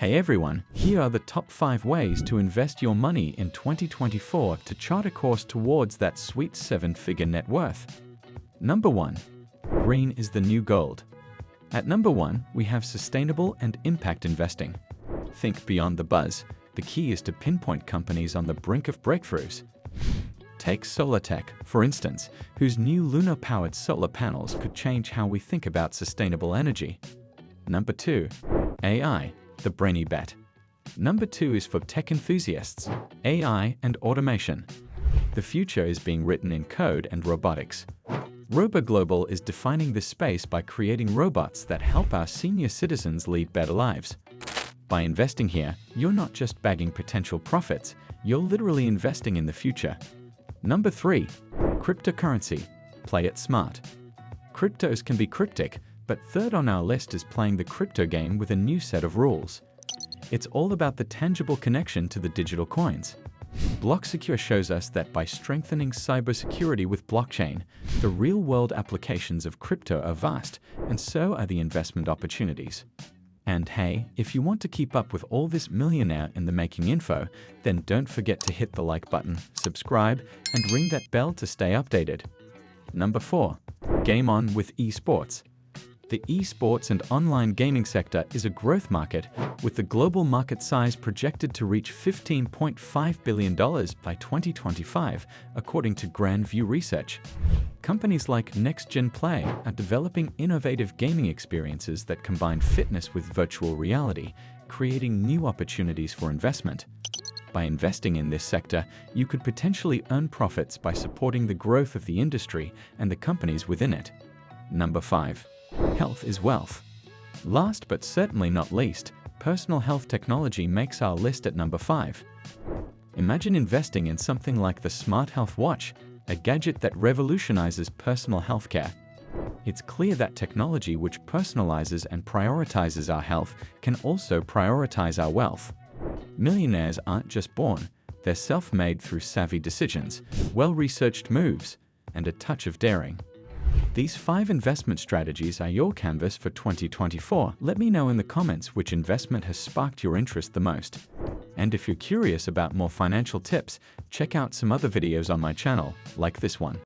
Hey everyone, here are the top 5 ways to invest your money in 2024 to chart a course towards that sweet 7-figure net worth. Number 1. Green is the new gold. At number 1, we have sustainable and impact investing. Think beyond the buzz. The key is to pinpoint companies on the brink of breakthroughs. Take solar tech, for instance, whose new lunar-powered solar panels could change how we think about sustainable energy. Number 2. AI, the brainy bet. Number 2 is for tech enthusiasts, AI and automation. The future is being written in code and robotics. RoboGlobal is defining this space by creating robots that help our senior citizens lead better lives. By investing here, you're not just bagging potential profits, you're literally investing in the future. Number 3. Cryptocurrency. Play it smart. Cryptos can be cryptic, but third on our list is playing the crypto game with a new set of rules. It's all about the tangible connection to the digital coins. BlockSecure shows us that by strengthening cybersecurity with blockchain, the real-world applications of crypto are vast, and so are the investment opportunities. And hey, if you want to keep up with all this millionaire in the making info, then don't forget to hit the like button, subscribe, and ring that bell to stay updated. Number 4. Game on with esports. The esports and online gaming sector is a growth market, with the global market size projected to reach $15.5 billion by 2025, according to Grand View Research. Companies like NextGen Play are developing innovative gaming experiences that combine fitness with virtual reality, creating new opportunities for investment. By investing in this sector, you could potentially earn profits by supporting the growth of the industry and the companies within it. Number 5. Health is wealth. Last but certainly not least, personal health technology makes our list at number 5. Imagine investing in something like the Smart Health Watch, a gadget that revolutionizes personal healthcare. It's clear that technology which personalizes and prioritizes our health can also prioritize our wealth. Millionaires aren't just born, they're self-made through savvy decisions, well-researched moves, and a touch of daring. These 5 investment strategies are your canvas for 2024. Let me know in the comments which investment has sparked your interest the most. And if you're curious about more financial tips, check out some other videos on my channel, like this one.